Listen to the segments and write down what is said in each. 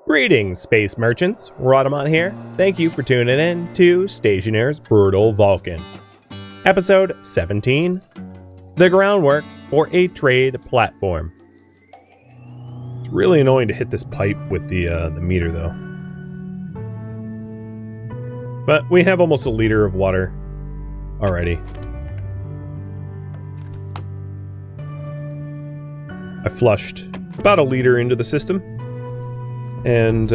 Greetings, space merchants. Rodamont here. Thank you for tuning in to Stationeers' Brutal Vulcan. Episode 17, The Groundwork for a Trade Platform. It's really annoying to hit this pipe with the meter, though. But we have almost a liter of water already. I flushed about a liter into the system. And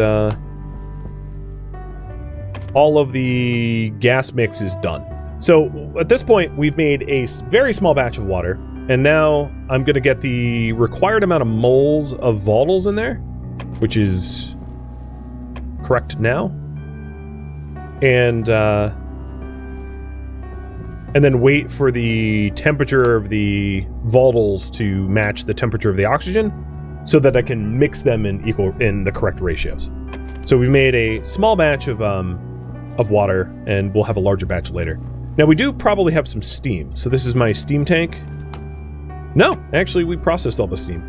all of the gas mix is done. So at this point, we've made a very small batch of water. And now I'm going to get the required amount of moles of volatiles in there, which is correct now. And then wait for the temperature of the volatiles to match the temperature of the oxygen, so that I can mix them in the correct ratios. So we've made a small batch of water, and we'll have a larger batch later. Now we do probably have some steam. So this is my steam tank. No, actually we processed all the steam.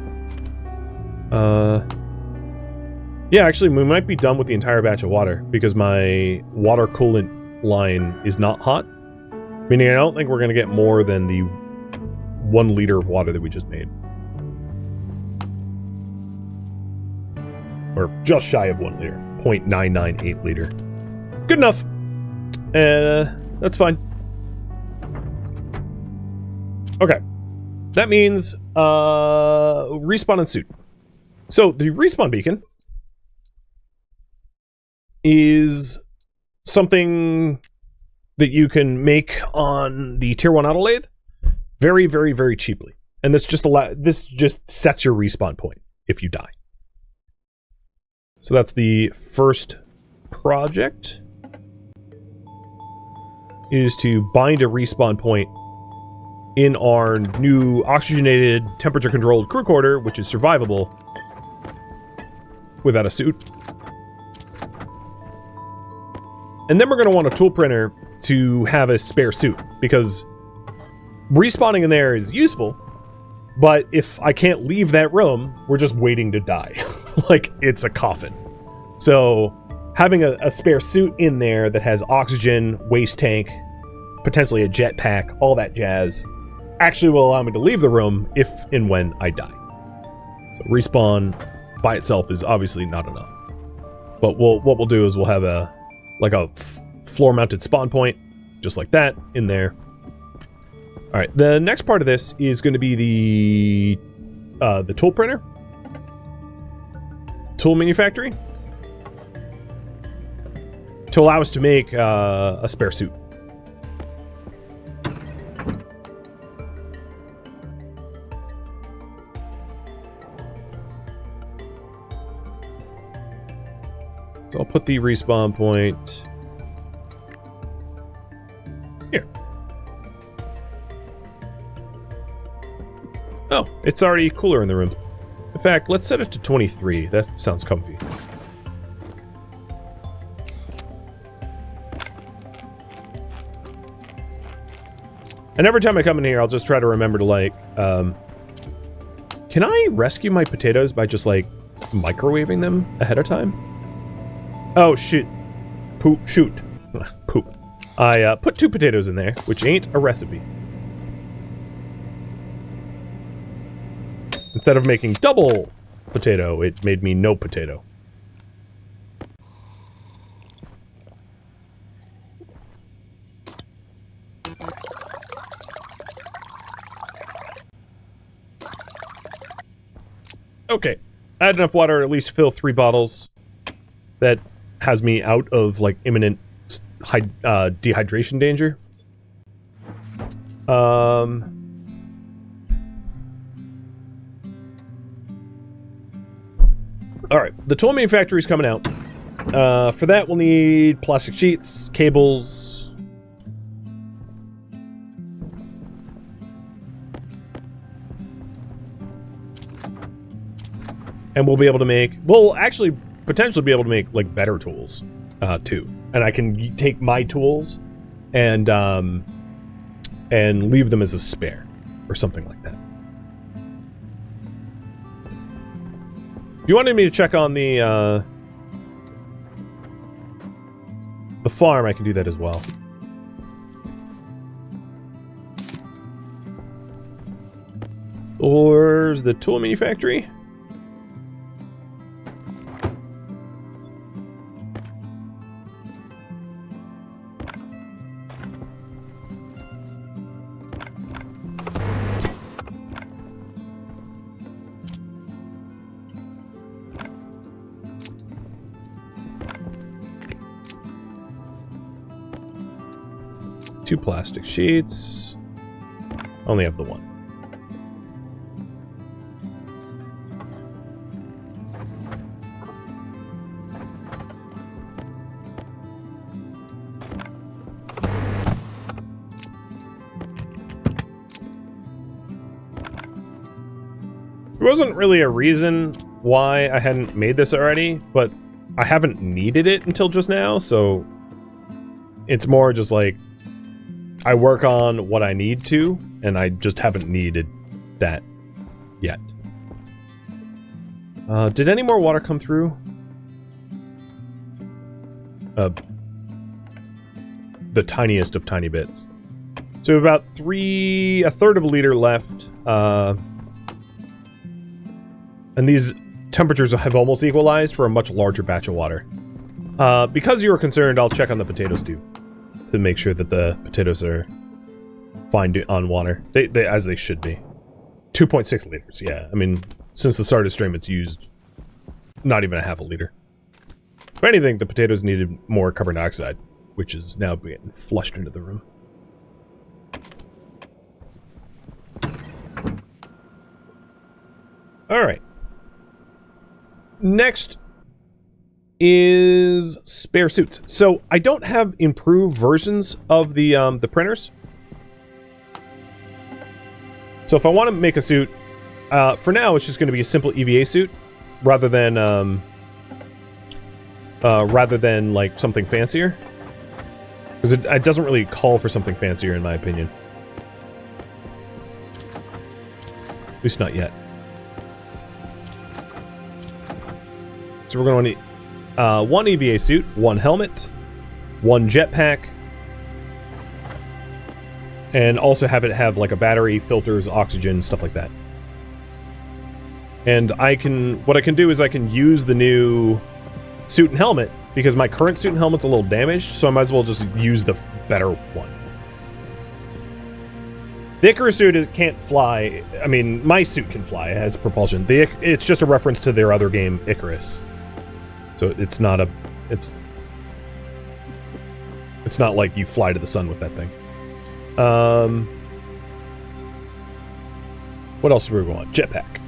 Yeah, actually we might be done with the entire batch of water because my water coolant line is not hot. Meaning I don't think we're gonna get more than the 1 liter of water that we just made. Or just shy of 1 liter. 0.998 liter. Good enough. That's fine. Okay. That means respawn and suit. So the respawn beacon is something that you can make on the tier 1 auto lathe very, very, very cheaply. And this just sets your respawn point if you die. So that's the first project, is to bind a respawn point in our new oxygenated, temperature-controlled crew quarter, which is survivable without a suit. And then we're going to want a tool printer to have a spare suit, because respawning in there is useful, but if I can't leave that room, we're just waiting to die. Like, it's a coffin. So, having a spare suit in there that has oxygen, waste tank, potentially a jetpack, all that jazz, actually will allow me to leave the room if and when I die. So, respawn by itself is obviously not enough. But what we'll do is we'll have a floor-mounted spawn point, just like that, in there. Alright, the next part of this is going to be the tool printer. Tool manufactory. To allow us to make a spare suit. So I'll put the respawn point here. Oh, it's already cooler in the room. In fact, let's set it to 23. That sounds comfy. And every time I come in here, I'll just try to remember to, like, can I rescue my potatoes by just, like, microwaving them ahead of time? Oh, shit. Shoot. Poop. I put 2 potatoes in there, which ain't a recipe. Instead of making double potato, it made me no potato. Okay, I had enough water to at least fill 3 bottles. That has me out of, like, imminent dehydration danger. Alright, the tool manufactory is coming out. For that, we'll need plastic sheets, cables. And we'll be able to make... We'll actually potentially be able to make, like, better tools, too. And I can take my tools and leave them as a spare. Or something like that. If you wanted me to check on the the farm, I can do that as well. Or the tool manufactory? Two plastic sheets. Only have the one. There wasn't really a reason why I hadn't made this already, but I haven't needed it until just now, so it's more just like I work on what I need to, and I just haven't needed that yet. Did any more water come through? The tiniest of tiny bits. So about a third of a liter left. And these temperatures have almost equalized for a much larger batch of water. Because you were concerned, I'll check on the potatoes too, to make sure that the potatoes are fine on water. They as they should be. 2.6 liters, yeah. I mean, since the start of stream, it's used not even a half a liter. If anything, the potatoes needed more carbon dioxide, which is now being flushed into the room. Alright. Next is spare suits. So I don't have improved versions of the printers. So if I want to make a suit, for now it's just going to be a simple EVA suit, rather than like something fancier, because it doesn't really call for something fancier in my opinion. At least not yet. So we're going to want one EVA suit, one helmet, one jetpack, and also have it have like a battery, filters, oxygen, stuff like that. And what I can do is I can use the new suit and helmet, because my current suit and helmet's a little damaged, so I might as well just use the better one. The Icarus suit, it can't fly. I mean, my suit can fly. It has propulsion. It's just a reference to their other game, Icarus. So it's not like you fly to the sun with that thing. What else do we want? Jetpack.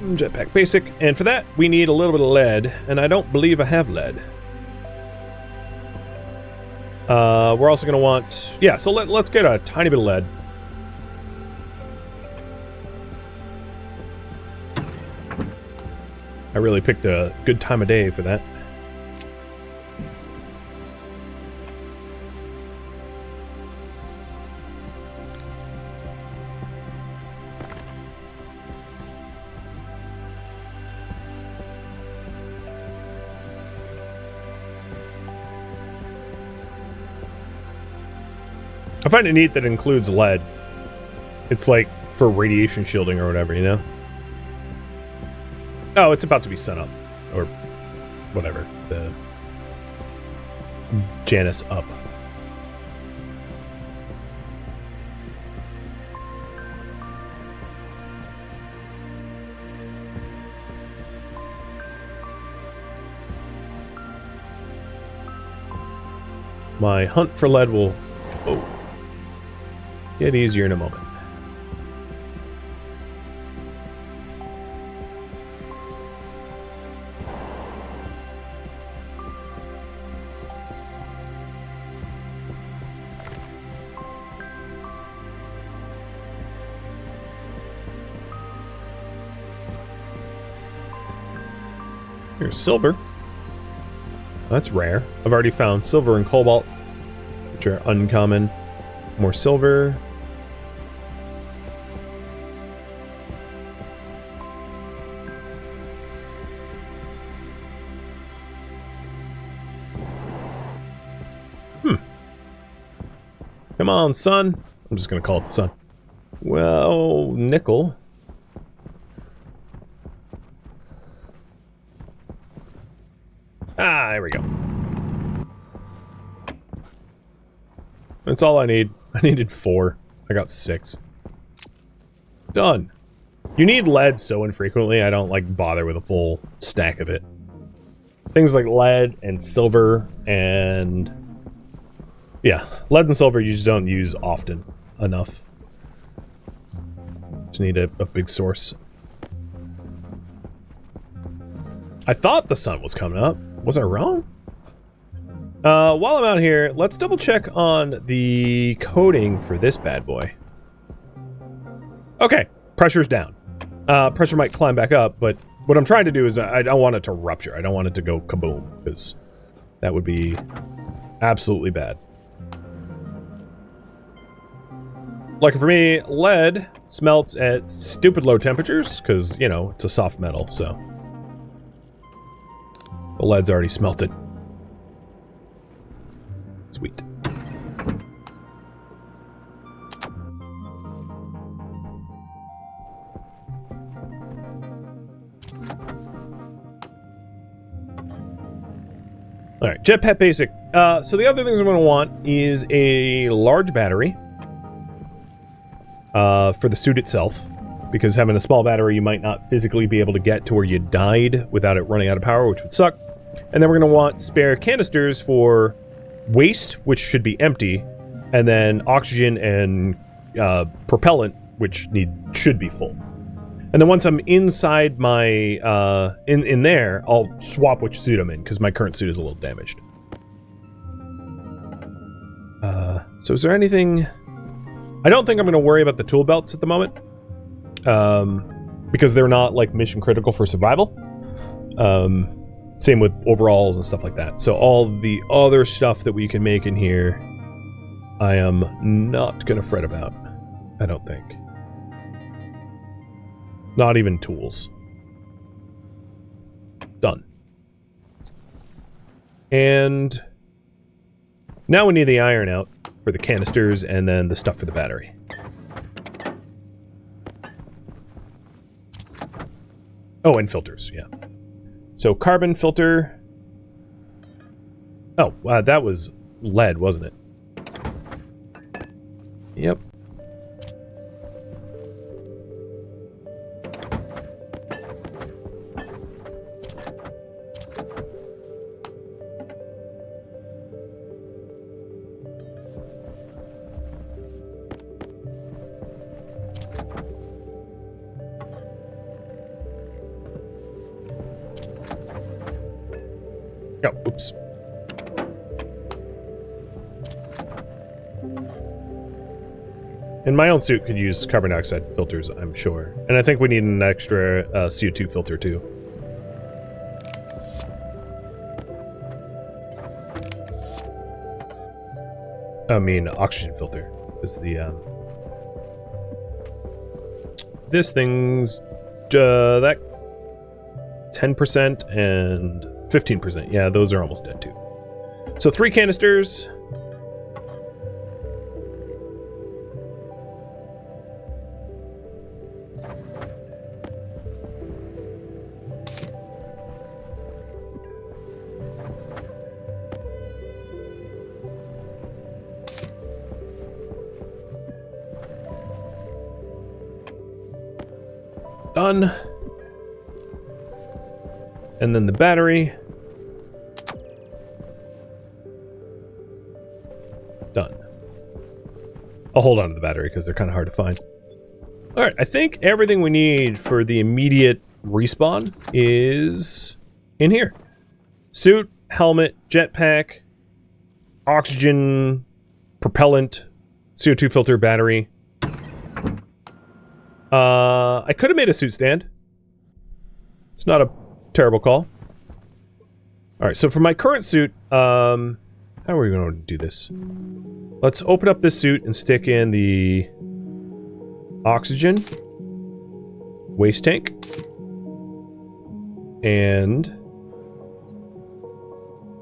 Jetpack basic. And for that, we need a little bit of lead, and I don't believe I have lead. We're also going to want... Yeah, so let's get a tiny bit of lead. I really picked a good time of day for that. I find it neat that it includes lead. It's like for radiation shielding or whatever, you know? Oh, it's about to be sent up. Or whatever. The Janus up. My hunt for lead will get easier in a moment. Here's silver. That's rare. I've already found silver and cobalt, which are uncommon. More silver. Come on, sun. I'm just gonna call it the sun. Well, nickel. Ah, there we go. That's all I need. I needed 4. I got 6. Done. You need lead so infrequently, I don't, like, bother with a full stack of it. Things like lead and silver and... yeah, lead and silver you just don't use often enough. Just need a big source. I thought the sun was coming up. Was I wrong? While I'm out here, let's double check on the coding for this bad boy. Okay, pressure's down. Pressure might climb back up, but what I'm trying to do is I don't want it to rupture. I don't want it to go kaboom, because that would be absolutely bad. Like for me, lead smelts at stupid low temperatures, because, you know, it's a soft metal, so... the lead's already smelted. Sweet. Alright, jetpack basic. So the other things I'm going to want is a large battery. For the suit itself. Because having a small battery, you might not physically be able to get to where you died without it running out of power, which would suck. And then we're going to want spare canisters for waste, which should be empty, and then oxygen and propellant, which should be full. And then once I'm inside my in there, I'll swap which suit I'm in, because my current suit is a little damaged. So is there anything? I don't think I'm going to worry about the tool belts at the moment, because they're not like mission critical for survival. Same with overalls and stuff like that. So all the other stuff that we can make in here, I am not going to fret about. I don't think. Not even tools. Done. And now we need the iron out for the canisters and then the stuff for the battery. Oh, and filters, yeah. So carbon filter. Oh, that was lead, wasn't it? Yep. Oh, oops. And my own suit could use carbon dioxide filters, I'm sure. And I think we need an extra CO2 filter, too. I mean, oxygen filter is the, this thing's, that 10% and 15%. Yeah, those are almost dead, too. So 3 canisters. Done. And then the battery. Done. I'll hold on to the battery because they're kind of hard to find. Alright, I think everything we need for the immediate respawn is in here. Suit, helmet, jetpack, oxygen, propellant, CO2 filter, battery. I could have made a suit stand. It's not a terrible call. Alright, so for my current suit, how are we going to do this? Let's open up this suit and stick in the oxygen, waste tank, and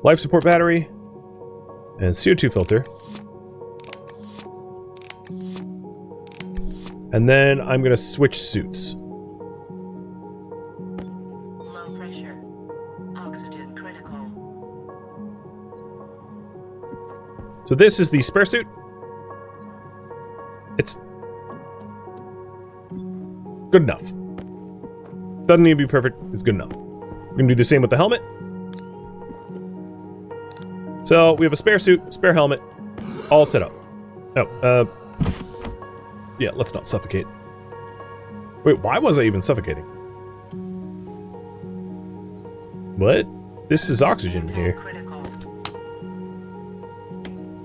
life support battery, and CO2 filter. And then I'm going to switch suits. Low pressure. Oxygen critical. So this is the spare suit. It's good enough. Doesn't need to be perfect. It's good enough. We're going to do the same with the helmet. So we have a spare suit, spare helmet, all set up. Oh, yeah, let's not suffocate. Wait, why was I even suffocating? What? This is oxygen here.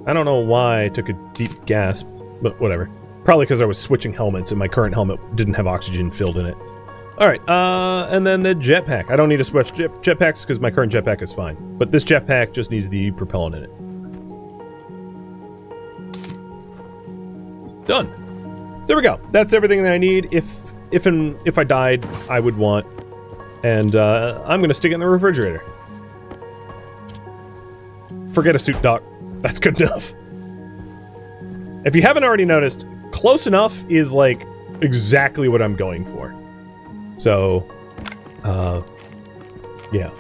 I don't know why I took a deep gasp, but whatever. Probably because I was switching helmets and my current helmet didn't have oxygen filled in it. Alright, and then the jetpack. I don't need to switch jetpacks because my current jetpack is fine. But this jetpack just needs the propellant in it. Done. So there we go. That's everything that I need. If I died, I would want. And I'm going to stick it in the refrigerator. Forget a suit, Doc. That's good enough. If you haven't already noticed, close enough is like exactly what I'm going for. So, yeah.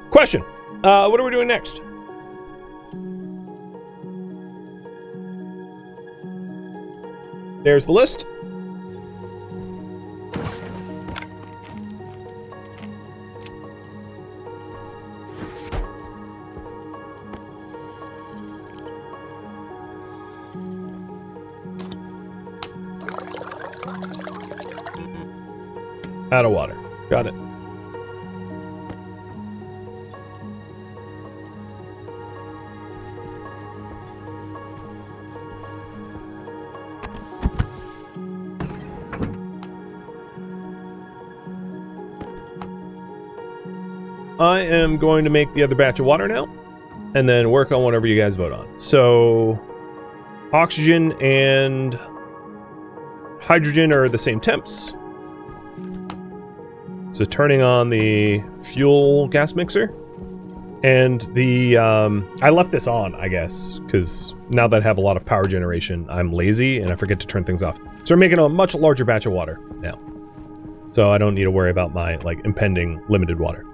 Question. What are we doing next? There's the list. Out of water. Got it. I am going to make the other batch of water now, and then work on whatever you guys vote on. So, oxygen and hydrogen are the same temps. So turning on the fuel gas mixer, and the, I left this on, I guess, because now that I have a lot of power generation, I'm lazy and I forget to turn things off. So we're making a much larger batch of water now. So I don't need to worry about my, like, impending limited water.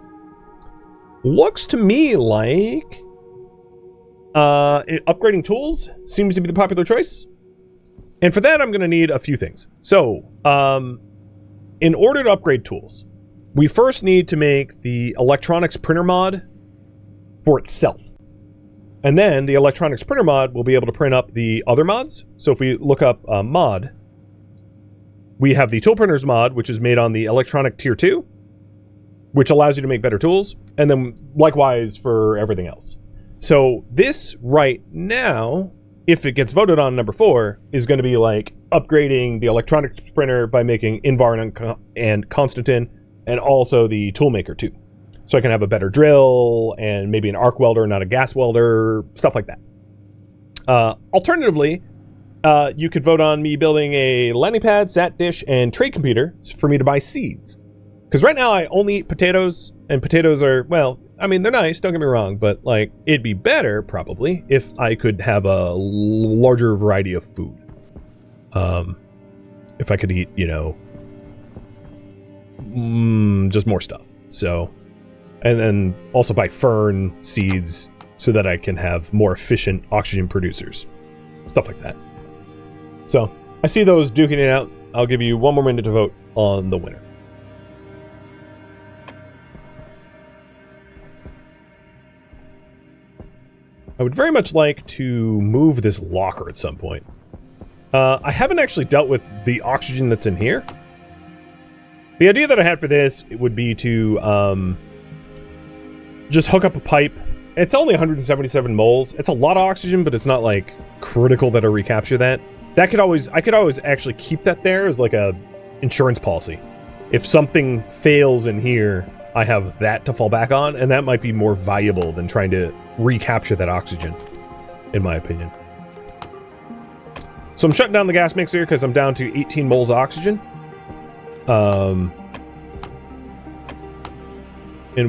Looks to me like upgrading tools seems to be the popular choice. And for that, I'm going to need a few things. So, in order to upgrade tools, we first need to make the electronics printer mod for itself. And then the electronics printer mod will be able to print up the other mods. So if we look up mod, we have the tool printers mod, which is made on the electronic tier 2, which allows you to make better tools. And then likewise for everything else. So this right now, if it gets voted on number 4, is going to be like upgrading the electronics printer by making Invar and Constantin, and also the toolmaker too. So I can have a better drill and maybe an arc welder, not a gas welder, stuff like that. Alternatively, you could vote on me building a landing pad, sat dish, and trade computer for me to buy seeds. Because right now I only eat potatoes, and potatoes are, well, I mean, they're nice, don't get me wrong, but like, it'd be better probably if I could have a larger variety of food. If I could eat, you know, just more stuff. So, and then also buy fern seeds so that I can have more efficient oxygen producers, stuff like that. So I see those duking it out. I'll give you one more minute to vote on the winner. I would very much like to move this locker at some point. I haven't actually dealt with the oxygen that's in here. The idea that I had for this would be to just hook up a pipe. It's only 177 moles. It's a lot of oxygen, but it's not like critical that I recapture that. I could always actually keep that there as like a insurance policy. If something fails in here, I have that to fall back on, and that might be more valuable than trying to recapture that oxygen, in my opinion. So I'm shutting down the gas mixer because I'm down to 18 moles of oxygen. And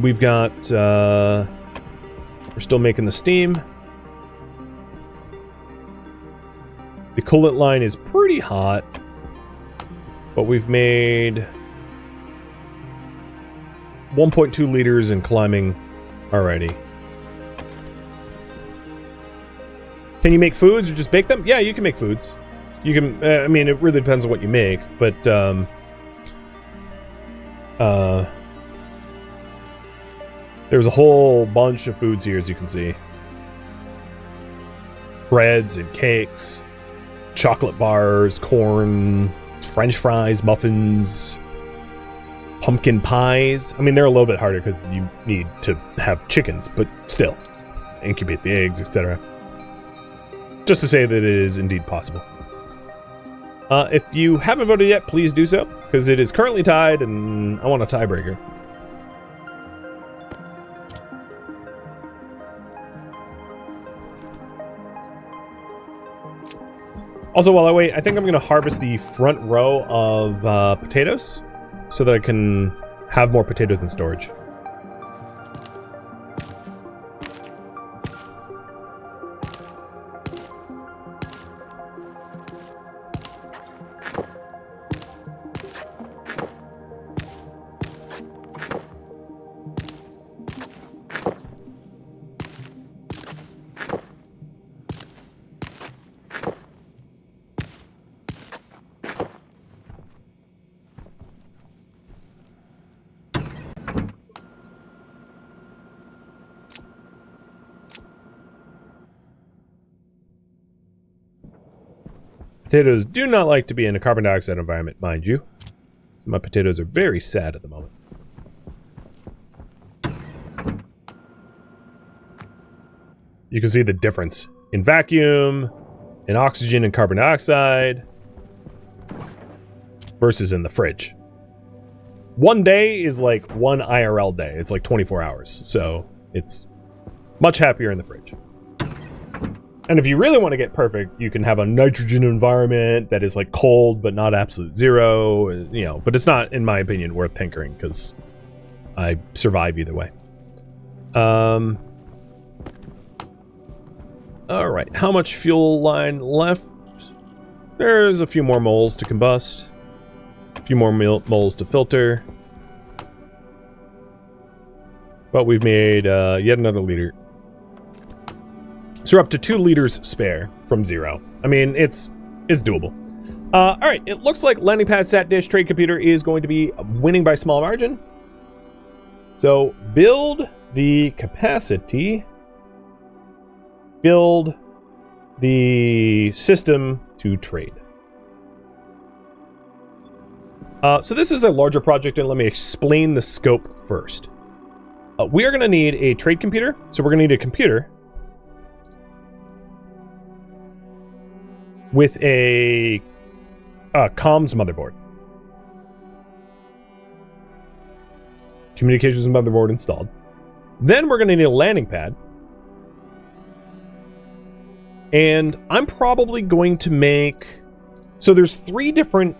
we've got, we're still making the steam. coolant line is pretty hot, but we've made 1.2 liters in climbing already. Can you make foods or just bake them? Yeah, you can make foods. You can, I mean, it really depends on what you make, but, there's a whole bunch of foods here, as you can see. Breads and cakes, chocolate bars, corn, French fries, muffins, pumpkin pies. I mean, they're a little bit harder because you need to have chickens, but still, incubate the eggs, etc. Just to say that it is indeed possible. If you haven't voted yet, please do so, because it is currently tied, and I want a tiebreaker. Also, while I wait, I think I'm going to harvest the front row of potatoes so that I can have more potatoes in storage. Potatoes do not like to be in a carbon dioxide environment, mind you. My potatoes are very sad at the moment. You can see the difference in vacuum, in oxygen and carbon dioxide, versus in the fridge. One day is like one IRL day. It's like 24 hours. So it's much happier in the fridge. And if you really want to get perfect, you can have a nitrogen environment that is like cold, but not absolute zero, you know, but it's not, in my opinion, worth tinkering because I survive either way. All right. How much fuel line left? There's a few more moles to combust. A few more moles to filter. But we've made yet another liter. So we're up to 2 liters spare from 0. I mean, it's doable. All right, it looks like landing pad sat dish trade computer is going to be winning by small margin. So build the capacity. Build the system to trade. So this is a larger project, and let me explain the scope first. We are going to need a trade computer. So we're going to need a computer with a comms motherboard. Communications motherboard installed. Then we're going to need a landing pad. And I'm probably going to make... So there's 3 different...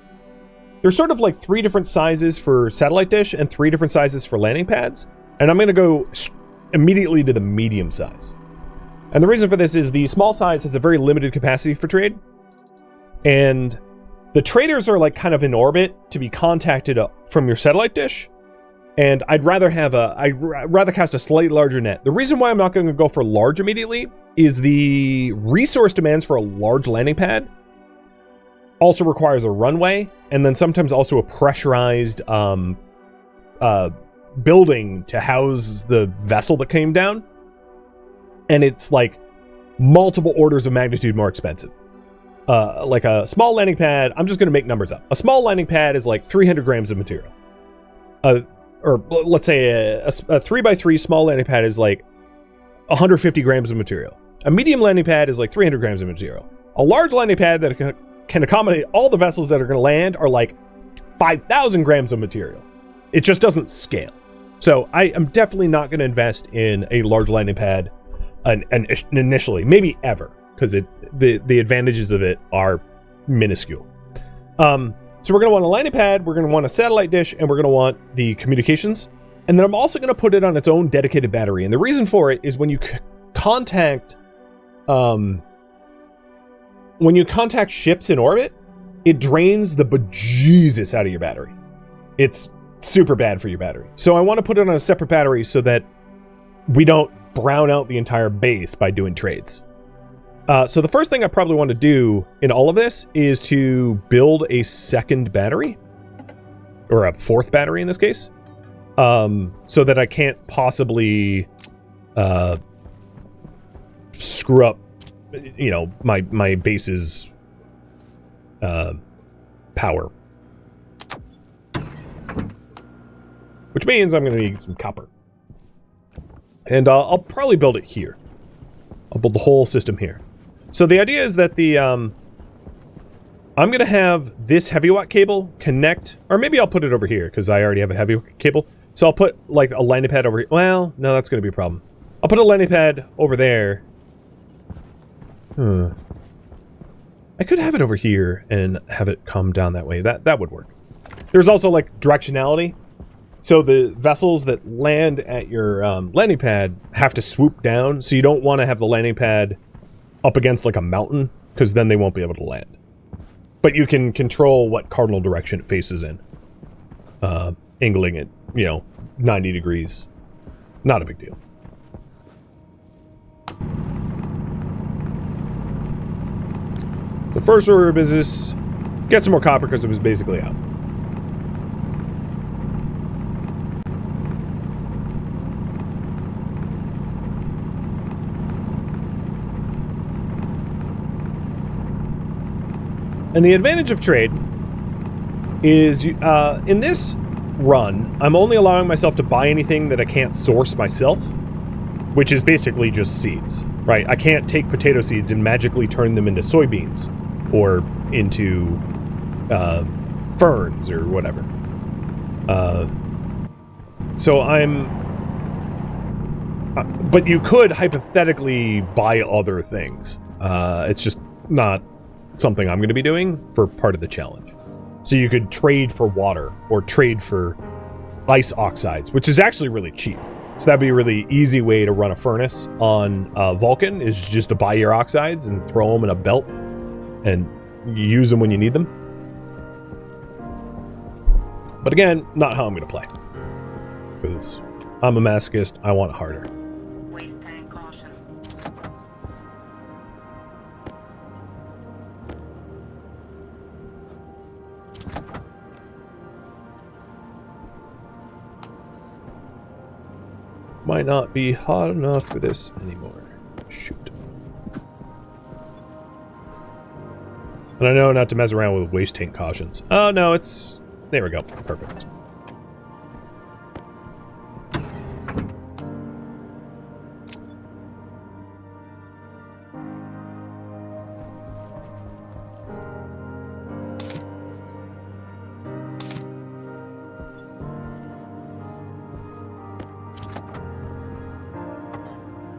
There's sort of like 3 different sizes for satellite dish and 3 different sizes for landing pads. And I'm going to go immediately to the medium size. And the reason for this is the small size has a very limited capacity for trade. And the traders are like kind of in orbit to be contacted from your satellite dish. And I'd rather cast a slightly larger net. The reason why I'm not going to go for large immediately is the resource demands for a large landing pad also requires a runway, and then sometimes also a pressurized building to house the vessel that came down. And it's like multiple orders of magnitude more expensive. Like a small landing pad, I'm just going to make numbers up. A small landing pad is like 300 grams of material. Or let's say a 3x3 small landing pad is like 150 grams of material. A medium landing pad is like 300 grams of material. A large landing pad that can accommodate all the vessels that are going to land are like 5,000 grams of material. It just doesn't scale. So I am definitely not going to invest in a large landing pad initially, maybe ever, because the advantages of it are minuscule. So we're going to want a landing pad, we're going to want a satellite dish, and we're going to want the communications. And then I'm also going to put it on its own dedicated battery. And the reason for it is when you contact when you contact ships in orbit, it drains the bejesus out of your battery. It's super bad for your battery. So I want to put it on a separate battery so that we don't brown out the entire base by doing trades. So the first thing I probably want to do in all of this is to build a second battery, or a fourth battery in this case, so that I can't possibly screw up, you know, my base's power. Which means I'm going to need some copper. And I'll probably build it here. I'll build the whole system here. So the idea is that the I'm going to have this heavy watt cable connect, or maybe I'll put it over here because I already have a heavy watt cable. So I'll put like a landing pad over here. Well, no, that's going to be a problem. I'll put a landing pad over there. I could have it over here and have it come down that way. That would work. There's also like directionality. So the vessels that land at your landing pad have to swoop down. So you don't want to have the landing pad up against like a mountain, because then they won't be able to land. But you can control what cardinal direction it faces in. Angling it, you know, 90 degrees. Not a big deal. The first order of business, get some more copper because it was basically out. And the advantage of trade is, in this run, I'm only allowing myself to buy anything that I can't source myself, which is basically just seeds, right? I can't take potato seeds and magically turn them into soybeans or into ferns or whatever. So but you could hypothetically buy other things. It's just not something I'm going to be doing for part of the challenge. So you could trade for water or trade for ice oxides, which is actually really cheap. So that'd be a really easy way to run a furnace on Vulcan, is just to buy your oxides and throw them in a belt and use them when you need them. But again, not how I'm going to play, because I'm a masochist. I want it harder. Waste tank caution. Might not be hot enough for this anymore. Shoot. And I know not to mess around with waste tank cautions. Oh, no, it's... There we go. Perfect.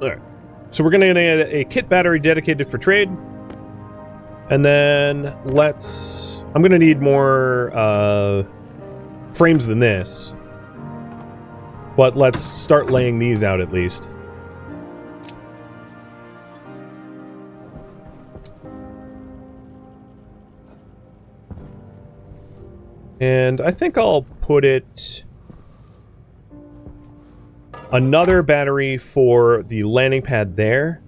Alright. So we're going to get a kit battery dedicated for trade. And then I'm going to need more frames than this. But let's start laying these out at least. And I think I'll put it... another battery for the landing pad there.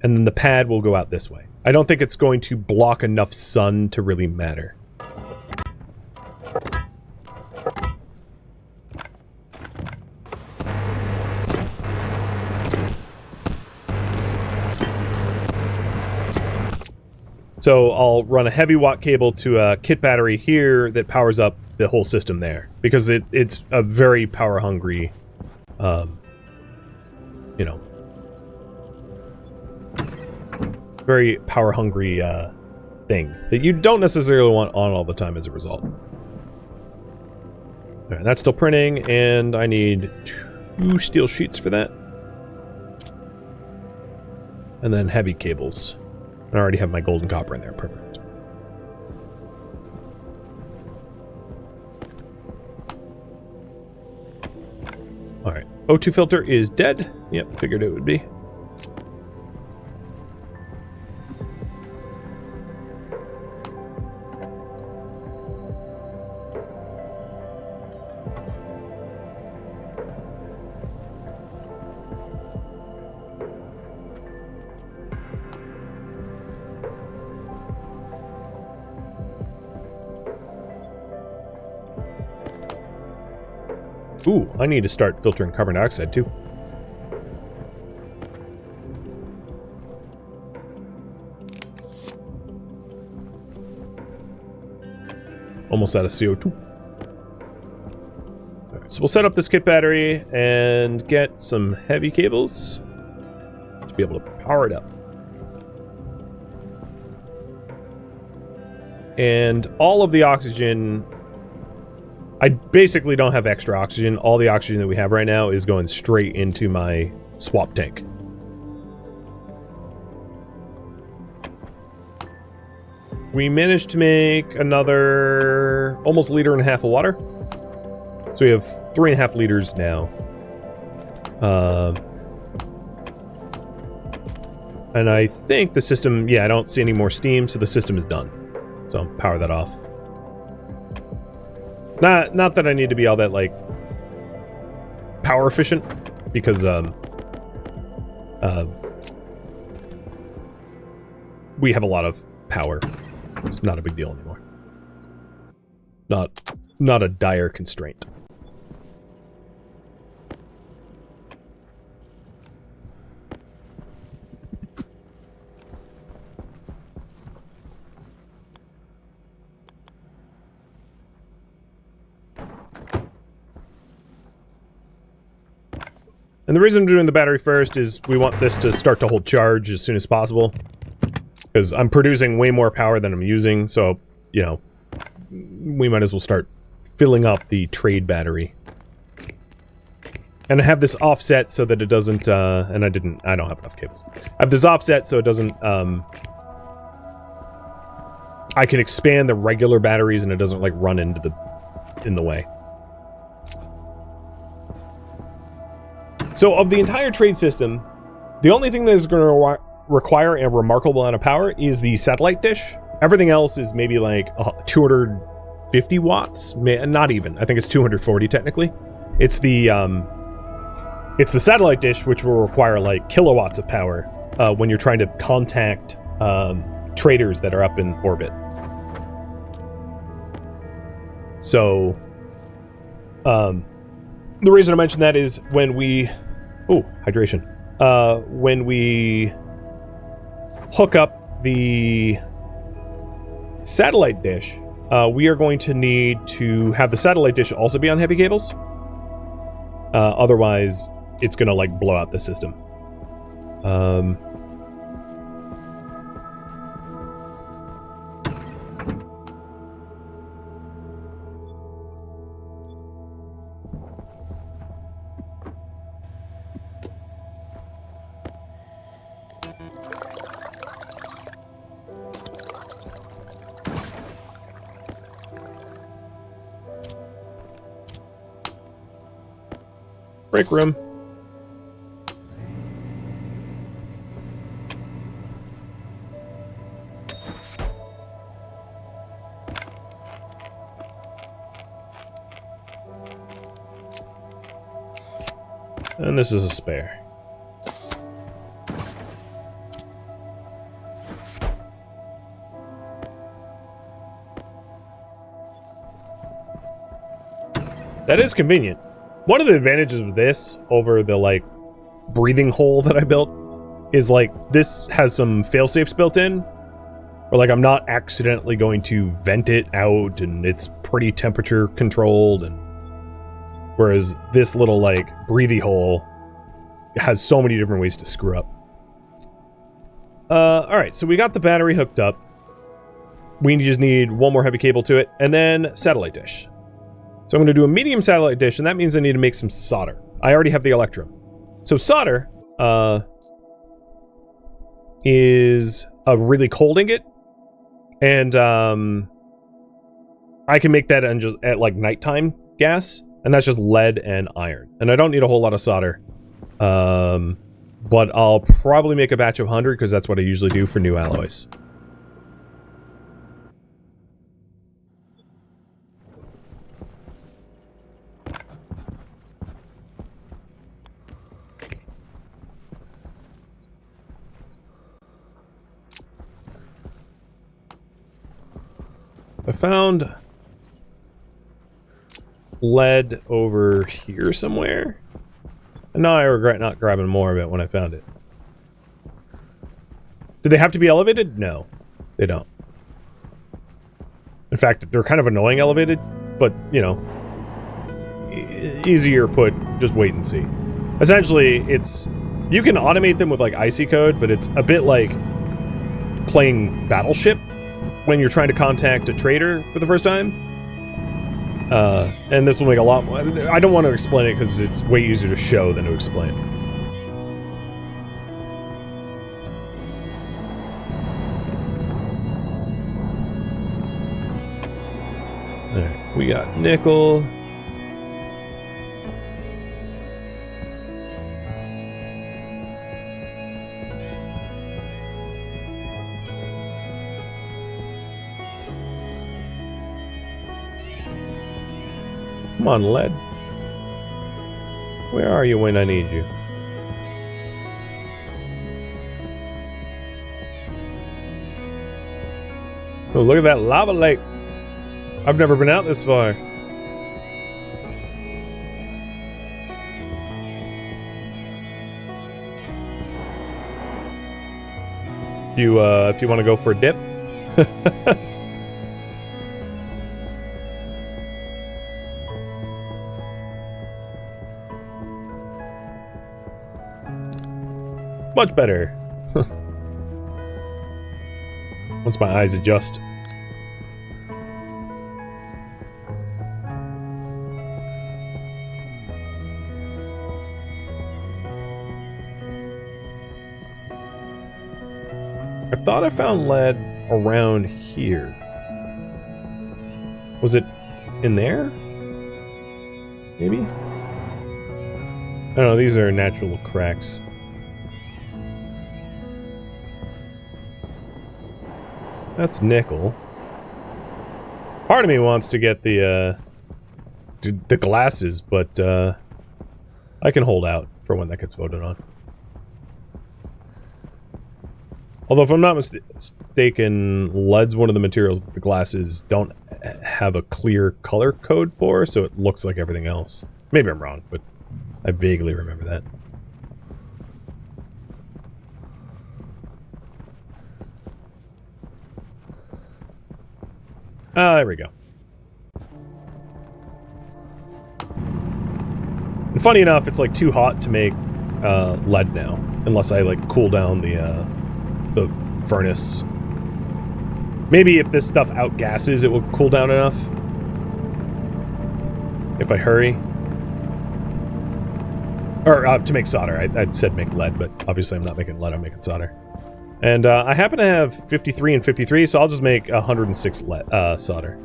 And then the pad will go out this way. I don't think it's going to block enough sun to really matter. So I'll run a heavy watt cable to a kit battery here that powers up the whole system there, because it's a very power hungry, you know, very power hungry thing that you don't necessarily want on all the time as a result. All right, that's still printing, and I need 2 steel sheets for that. And then heavy cables. I already have my gold and copper in there. Perfect. Alright. O2 filter is dead. Yep, figured it would be. Ooh, I need to start filtering carbon dioxide too. Almost out of CO2. Alright, so we'll set up this kit battery and get some heavy cables to be able to power it up. And all of the oxygen... I basically don't have extra oxygen. All the oxygen that we have right now is going straight into my swap tank. We managed to make another almost 1.5 liters of water. So we have 3.5 liters now. And I think the system... Yeah, I don't see any more steam, so the system is done. So I'll power that off. Not that I need to be all that, like, power efficient, because, we have a lot of power. It's not a big deal anymore. Not a dire constraint. And the reason I'm doing the battery first is we want this to start to hold charge as soon as possible. Because I'm producing way more power than I'm using, so, you know, we might as well start filling up the trade battery. And I have this offset so that it doesn't, and I don't have enough cables. I have this offset so it doesn't, I can expand the regular batteries and it doesn't, like, run in the way. So, of the entire trade system, the only thing that is going to require a remarkable amount of power is the satellite dish. Everything else is maybe like 250 watts. Not even. I think it's 240 technically. It's the satellite dish which will require like kilowatts of power when you're trying to contact traders that are up in orbit. So, the reason I mention that is when we... Oh, hydration. When we hook up the satellite dish, we are going to need to have the satellite dish also be on heavy cables. Otherwise, it's going to, like, blow out the system. Break room. And this is a spare. That is convenient. One of the advantages of this over the, like, breathing hole that I built is, like, this has some fail-safes built in. Or, like, I'm not accidentally going to vent it out, and it's pretty temperature controlled, and whereas this little, like, breathy hole has so many different ways to screw up. Alright, so we got the battery hooked up. We just need one more heavy cable to it, and then satellite dish. So I'm going to do a medium satellite dish, and that means I need to make some solder. I already have the electrum. So solder is a really cold ingot, and I can make that at like nighttime gas, and that's just lead and iron. And I don't need a whole lot of solder, but I'll probably make a batch of 100 because that's what I usually do for new alloys. I found lead over here somewhere. And now I regret not grabbing more of it when I found it. Do they have to be elevated? No, they don't. In fact, they're kind of annoying elevated, but, you know, easier put, just wait and see. Essentially, it's... You can automate them with, like, IC code, but it's a bit like playing Battleship when you're trying to contact a trader for the first time. And this will make a lot more... I don't want to explain it because it's way easier to show than to explain. Alright, we got nickel. Come on, lead. Where are you when I need you? Oh, look at that lava lake. I've never been out this far. If you want to go for a dip. Much better. Once my eyes adjust. I thought I found lead around here. Was it in there? Maybe? I don't know, these are natural cracks. That's nickel. Part of me wants to get the glasses, but I can hold out for when that gets voted on. Although, if I'm not mistaken, lead's one of the materials that the glasses don't have a clear color code for, so it looks like everything else. Maybe I'm wrong, but I vaguely remember that. There we go. And funny enough, it's like too hot to make lead now, unless I like cool down the furnace. Maybe if this stuff outgasses, it will cool down enough. If I hurry. Or to make solder. I said make lead, but obviously I'm not making lead, I'm making solder. And I happen to have 53 and 53, so I'll just make 106 solder.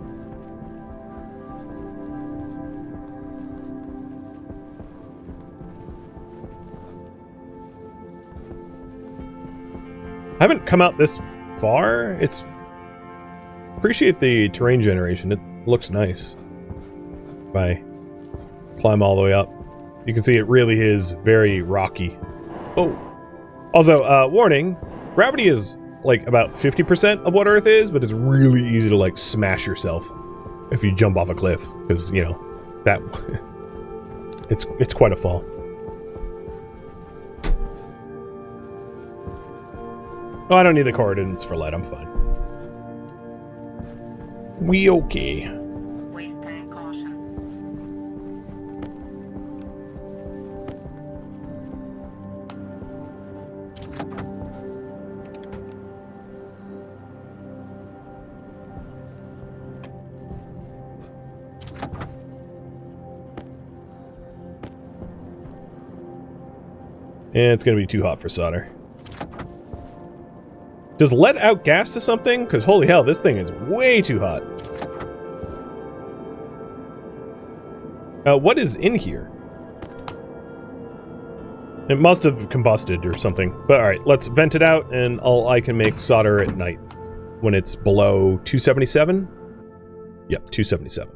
I haven't come out this far. Appreciate the terrain generation. It looks nice. If I climb all the way up, you can see it really is very rocky. Oh. Also, warning. Gravity is, like, about 50% of what Earth is, but it's really easy to, like, smash yourself if you jump off a cliff. Because, you know, that... it's quite a fall. Oh, I don't need the coordinates for lead. I'm fine. We okay. Waste tank caution. And it's going to be too hot for solder. Does lead outgas to something? Because holy hell, this thing is way too hot. What is in here? It must have combusted or something. But alright, let's vent it out and I can make solder at night. When it's below 277? Yep, 277.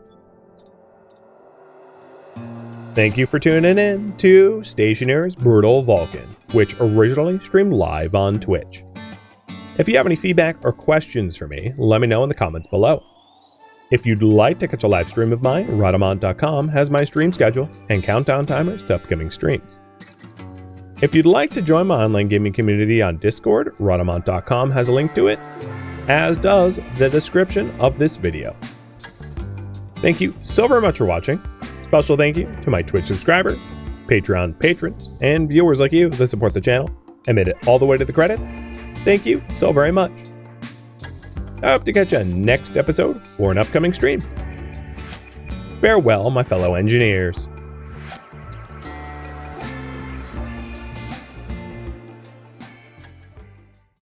Thank you for tuning in to Stationeers Brutal Vulcan, which originally streamed live on Twitch. If you have any feedback or questions for me, let me know in the comments below. If you'd like to catch a live stream of mine, Rodamont.com has my stream schedule and countdown timers to upcoming streams. If you'd like to join my online gaming community on Discord, Rodamont.com has a link to it, as does the description of this video. Thank you so very much for watching. Special thank you to my Twitch subscribers, Patreon patrons, and viewers like you that support the channel and made it all the way to the credits. Thank you so very much. I hope to catch you next episode or an upcoming stream. Farewell, my fellow engineers.